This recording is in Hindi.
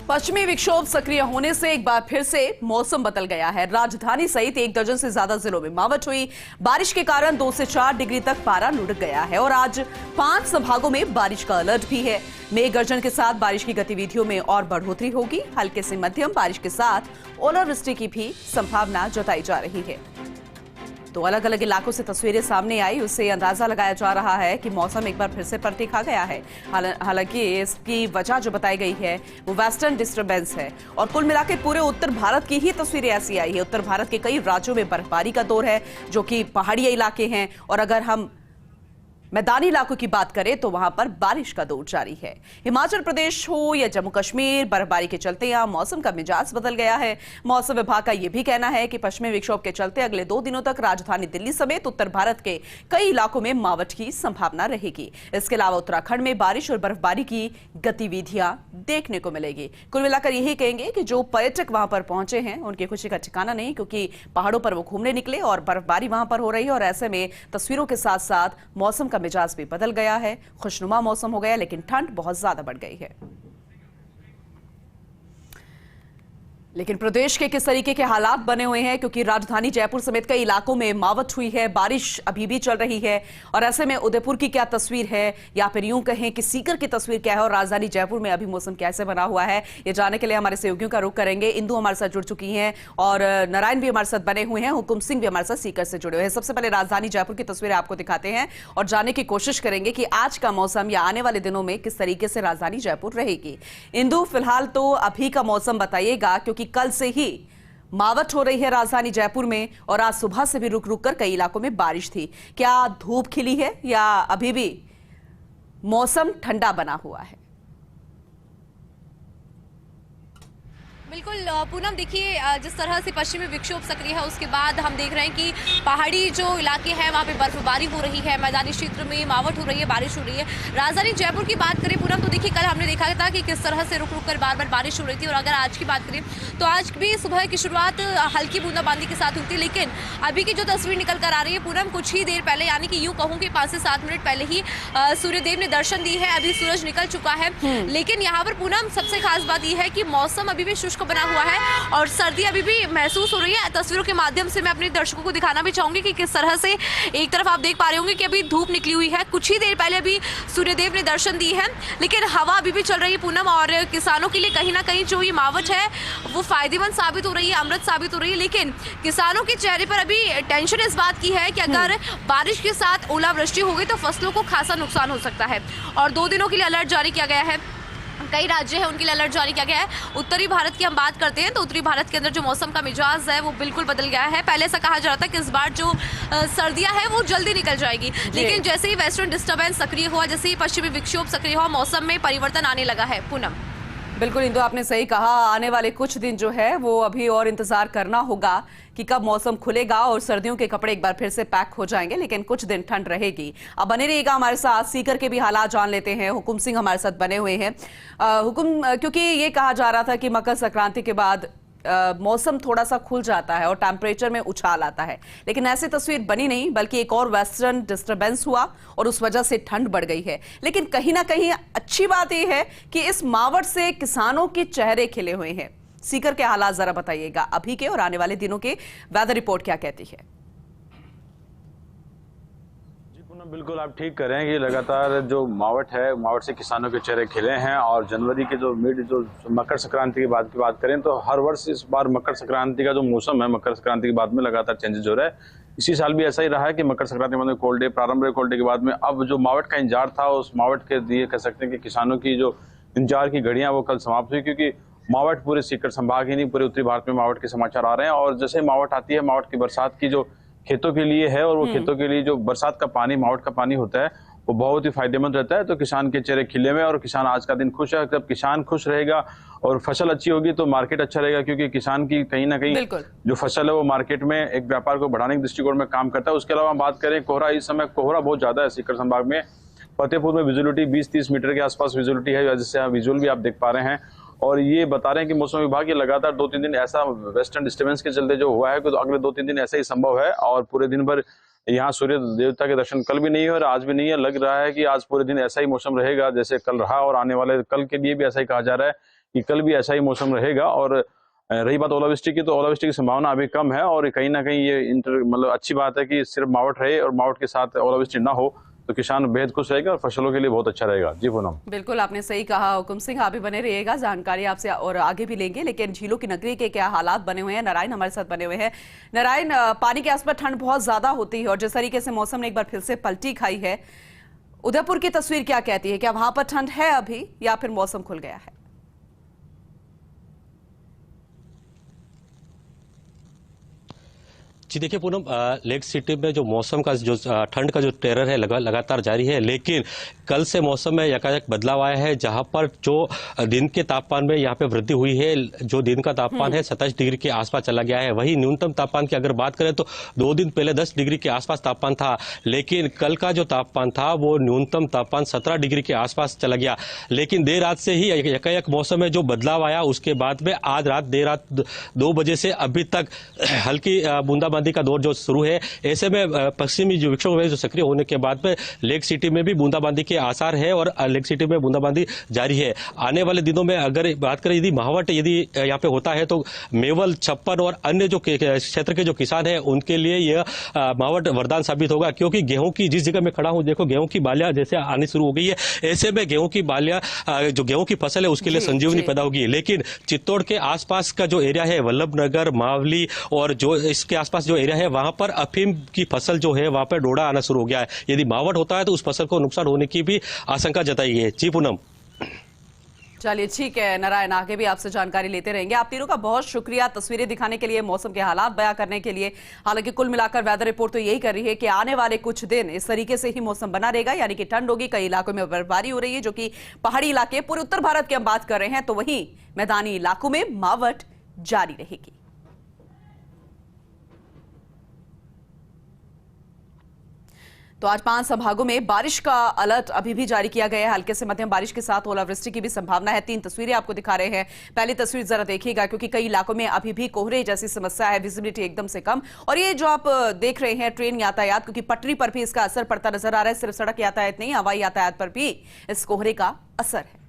पश्चिमी विक्षोभ सक्रिय होने से एक बार फिर से मौसम बदल गया है। राजधानी सहित 1 दर्जन से ज्यादा जिलों में मावठ हुई। बारिश के कारण 2 से 4 डिग्री तक पारा लुढ़क गया है और आज 5 संभागों में बारिश का अलर्ट भी है। मेघ गर्जन के साथ बारिश की गतिविधियों में और बढ़ोतरी होगी। हल्के से मध्यम बारिश के साथ ओलावृष्टि की भी संभावना जताई जा रही है। तो अलग अलग इलाकों से तस्वीरें सामने आई, उससे अंदाजा लगाया जा रहा है कि मौसम एक बार फिर से पलटी खा गया है। हालांकि इसकी वजह जो बताई गई है वो वेस्टर्न डिस्टर्बेंस है और कुल मिलाकर पूरे उत्तर भारत की ही तस्वीरें ऐसी आई है। उत्तर भारत के कई राज्यों में बर्फबारी का दौर है, जो कि पहाड़ी इलाके हैं, और अगर हम मैदानी इलाकों की बात करें तो वहां पर बारिश का दौर जारी है। हिमाचल प्रदेश हो या जम्मू कश्मीर, बर्फबारी के चलते यहां मौसम का मिजाज बदल गया है। मौसम विभाग का यह भी कहना है कि पश्चिमी विक्षोभ के चलते अगले 2 दिनों तक राजधानी दिल्ली समेत उत्तर भारत के कई इलाकों में मावठ की संभावना रहेगी। इसके अलावा उत्तराखंड में बारिश और बर्फबारी की गतिविधियां देखने को मिलेगी। कुल मिलाकर यही कहेंगे कि जो पर्यटक वहां पर पहुंचे हैं उनकी खुशी का ठिकाना नहीं, क्योंकि पहाड़ों पर वो घूमने निकले और बर्फबारी वहां पर हो रही है और ऐसे में तस्वीरों के साथ साथ मौसम का मिजाज भी बदल गया है। खुशनुमा मौसम हो गया, लेकिन ठंड बहुत ज्यादा बढ़ गई है। लेकिन प्रदेश के किस तरीके के हालात बने हुए हैं, क्योंकि राजधानी जयपुर समेत कई इलाकों में मावठ हुई है, बारिश अभी भी चल रही है और ऐसे में उदयपुर की क्या तस्वीर है या फिर यूं कहें कि सीकर की तस्वीर क्या है और राजधानी जयपुर में अभी मौसम कैसे बना हुआ है, ये जानने के लिए हमारे सहयोगियों का रुख करेंगे। इंदु हमारे साथ जुड़ चुकी हैं और नारायण भी हमारे साथ बने हुए हैं, हुकुम सिंह भी हमारे साथ सीकर से जुड़े हुए हैं। सबसे पहले राजधानी जयपुर की तस्वीरें आपको दिखाते हैं और जानने की कोशिश करेंगे कि आज का मौसम या आने वाले दिनों में किस तरीके से राजधानी जयपुर रहेगी। इंदु, फिलहाल तो अभी का मौसम बताइएगा, क्योंकि कल से ही मावठ हो रही है राजधानी जयपुर में और आज सुबह से भी रुक रुक कर कई इलाकों में बारिश थी। क्या धूप खिली है या अभी भी मौसम ठंडा बना हुआ है? बिल्कुल पूनम, देखिए जिस तरह से पश्चिमी विक्षोभ सक्रिय है उसके बाद हम देख रहे हैं कि पहाड़ी जो इलाके हैं वहाँ पे बर्फबारी हो रही है, मैदानी क्षेत्र में मावठ हो रही है, बारिश हो रही है। राजधानी जयपुर की बात करें पूनम, तो देखिए कल हमने देखा था कि किस तरह से रुक रुक कर बार बार बारिश हो रही थी और अगर आज की बात करें तो आज भी सुबह की शुरुआत हल्की बूंदाबांदी के साथ हुई थी। लेकिन अभी की जो तस्वीर निकल कर आ रही है पूनम, कुछ ही देर पहले, यानी कि यूँ कहूँ कि 5 से 7 मिनट पहले ही सूर्यदेव ने दर्शन दी है। अभी सूरज निकल चुका है, लेकिन यहाँ पर पूनम सबसे खास बात यह है कि मौसम अभी भी शुष्क बना हुआ है और सर्दी अभी भी महसूस हो रही है। तस्वीरों के माध्यम से मैं अपने दर्शकों को दिखाना भी चाहूंगी कि किस तरह से एक तरफ आप देख पा रहे होंगे कि अभी धूप निकली हुई है, कुछ ही देर पहले अभी सूर्यदेव ने दर्शन दी है, लेकिन हवा अभी भी चल रही है पूनम। और किसानों के लिए कहीं ना कहीं जो ये मावठ है वो फायदेमंद साबित हो रही है, अमृत साबित हो रही है। लेकिन किसानों के चेहरे पर अभी टेंशन इस बात की है कि अगर बारिश के साथ ओलावृष्टि हो गई तो फसलों को खासा नुकसान हो सकता है और 2 दिनों के लिए अलर्ट जारी किया गया है। कई राज्य हैं उनके लिए अलर्ट जारी किया गया है। उत्तरी भारत की हम बात करते हैं तो उत्तरी भारत के अंदर जो मौसम का मिजाज है वो बिल्कुल बदल गया है। पहले ऐसा कहा जा रहा था कि इस बार जो सर्दियां हैं वो जल्दी निकल जाएगी, लेकिन जैसे ही वेस्टर्न डिस्टर्बेंस सक्रिय हुआ, जैसे ही पश्चिमी विक्षोभ सक्रिय हुआ, मौसम में परिवर्तन आने लगा है पूनम। बिल्कुल इंदु, आपने सही कहा। आने वाले कुछ दिन जो है वो अभी और इंतजार करना होगा कि कब मौसम खुलेगा और सर्दियों के कपड़े एक बार फिर से पैक हो जाएंगे, लेकिन कुछ दिन ठंड रहेगी। अब बने रहिएगा हमारे साथ, सीकर के भी हालात जान लेते हैं। हुकुम सिंह हमारे साथ बने हुए हैं। हुकुम, क्योंकि ये कहा जा रहा था कि मकर संक्रांति के बाद मौसम थोड़ा सा खुल जाता है और टेम्परेचर में उछाल आता है, लेकिन ऐसी तस्वीर बनी नहीं, बल्कि एक और वेस्टर्न डिस्टर्बेंस हुआ और उस वजह से ठंड बढ़ गई है। लेकिन कहीं ना कहीं अच्छी बात यह है कि इस मावठ से किसानों के चेहरे खिले हुए हैं। सीकर के हालात जरा बताइएगा, अभी के और आने वाले दिनों के वेदर रिपोर्ट क्या कहती है? बिल्कुल आप ठीक कह रहे हैं कि लगातार जो मावठ है, मावठ से किसानों के चेहरे खिले हैं और जनवरी के जो मकर संक्रांति के बाद की बात करें तो हर वर्ष इस बार मकर संक्रांति का जो मौसम है, मकर संक्रांति के बाद में लगातार चेंजेस हो रहा है। इसी साल भी ऐसा ही रहा है कि मकर संक्रांति के बाद में कोल्ड डे, प्रारंभिक कोल्ड डे के बाद में अब जो मावठ का इंतजार था, उस मावठ के लिए कह सकते हैं कि किसानों की जो इंतजार की घड़ियां वो कल समाप्त हुई, क्योंकि मावठ पूरे सीकर संभाग ही नहीं पूरे उत्तरी भारत में मावठ के समाचार आ रहे हैं। और जैसे मावठ आती है, मावठ की बरसात की जो खेतों के लिए है और वो खेतों के लिए जो बरसात का पानी, मावठ का पानी होता है, वो बहुत ही फायदेमंद रहता है। तो किसान के चेहरे खिले हुए और किसान आज का दिन खुश है। जब किसान खुश रहेगा और फसल अच्छी होगी तो मार्केट अच्छा रहेगा, क्योंकि किसान की कहीं ना कहीं जो फसल है वो मार्केट में एक व्यापार को बढ़ाने के दृष्टिकोण में काम करता है। उसके अलावा हम बात करें कोहरा, इस समय कोहरा बहुत ज्यादा है सीकर संभाग में। फतेहपुर में विजुअलिटी 20-30 मीटर के आसपास विजुअलिटी है, जिससे विजुअल भी आप देख पा रहे हैं। और ये बता रहे हैं कि मौसम विभाग ये लगातार 2-3 दिन ऐसा वेस्टर्न डिस्टर्बेंस के चलते जो हुआ है तो अगले 2-3 दिन ऐसा ही संभव है। और पूरे दिन भर यहाँ सूर्य देवता के दर्शन कल भी नहीं है और आज भी नहीं है। लग रहा है कि आज पूरे दिन ऐसा ही मौसम रहेगा जैसे कल रहा और आने वाले कल के लिए भी ऐसा ही कहा जा रहा है कि कल भी ऐसा ही मौसम रहेगा। और रही बात ओलावृष्टि की, तो ओलावृष्टि की संभावना अभी कम है और कहीं ना कहीं ये मतलब अच्छी बात है कि सिर्फ मावठ रहे और मावठ के साथ ओलावृष्टि ना हो, तो किसान बेहद खुश रहेगा और फसलों के लिए बहुत अच्छा रहेगा। जी पूनम। बिल्कुल आपने सही कहा हुकुम सिंह, आप भी बने रहिएगा, जानकारी आपसे और आगे भी लेंगे। लेकिन झीलों की नगरी के क्या हालात बने हुए हैं, नारायण हमारे साथ बने हुए हैं। नारायण, पानी के आसपास ठंड बहुत ज्यादा होती है और जिस तरीके से मौसम ने एक बार फिर से पलटी खाई है, उदयपुर की तस्वीर क्या कहती है? क्या वहां पर ठंड है अभी या फिर मौसम खुल गया है? जी देखिए पूनम, लेक सिटी में जो मौसम का जो ठंड का जो टेरर है लगातार जारी है, लेकिन कल से मौसम में यकायक बदलाव आया है, जहां पर जो दिन के तापमान में यहाँ पे वृद्धि हुई है। जो दिन का तापमान है 27 डिग्री के आसपास चला गया है। वही न्यूनतम तापमान की अगर बात करें तो 2 दिन पहले 10 डिग्री के आसपास तापमान था, लेकिन कल का जो तापमान था वो न्यूनतम तापमान 17 डिग्री के आसपास चला गया। लेकिन देर रात से ही यकायक मौसम में जो बदलाव आया, उसके बाद में आज देर रात 2 बजे से अभी तक हल्की बूंदाबांदी का दौर जो शुरू है। ऐसे में पश्चिमी जो विक्षोभ है जो सक्रिय होने के बाद में लेक सिटी में भी बूंदाबांदी के आसार है और लेक सिटी में बूंदाबांदी जारी है। आने वाले दिनों में अगर बात करें, यदि मावठ यहाँ पे होता है तो मेवल, छप्पन और अन्य जो क्षेत्र के जो किसान हैं उनके लिए यह मावठ वरदान साबित होगा, क्योंकि गेहूं की जिस जगह मैं खड़ा हूं, देखो गेहूं की बालियां जैसे आनी शुरू हो गई है। ऐसे में गेहूं की बालियां, जो गेहूं की फसल है उसके लिए संजीवनी पैदा होगी। लेकिन चित्तौड़ के आसपास का जो एरिया है, वल्लभनगर, मावली और जो इसके आसपास जो एरिया है, वहां पर अफीम की फसल जो है वहां पर डोडा आना शुरू हो गया है। यदि मावठ होता है तो उस फसल को नुकसान होने की भी आशंका जताई है। जी पूनम। चलिए ठीक है नारायण, आगे भी आपसे जानकारी लेते रहेंगे। आप तीनों का बहुत शुक्रिया तस्वीरें दिखाने के लिए, मौसम के हालात बयां करने के लिए। हालांकि कुल मिलाकर वेदर रिपोर्ट तो यही कर रही है कि आने वाले कुछ दिन इस तरीके से ही मौसम बना रहेगा, यानी कि ठंड होगी, कई इलाकों में बर्फबारी हो रही है, जो कि पहाड़ी इलाके पूरे उत्तर भारत की हम बात कर रहे हैं, तो वहीं मैदानी इलाकों में मावठ जारी रहेगी। तो आज 5 संभागों में बारिश का अलर्ट अभी भी जारी किया गया है। हल्के से मध्यम बारिश के साथ ओलावृष्टि की भी संभावना है। 3 तस्वीरें आपको दिखा रहे हैं। पहली तस्वीर जरा देखिएगा, क्योंकि कई इलाकों में अभी भी कोहरे जैसी समस्या है, विजिबिलिटी एकदम से कम। और ये जो आप देख रहे हैं ट्रेन यातायात, क्योंकि पटरी पर भी इसका असर पड़ता नजर आ रहा है। सिर्फ सड़क यातायात नहीं, हवाई यातायात पर भी इस कोहरे का असर है।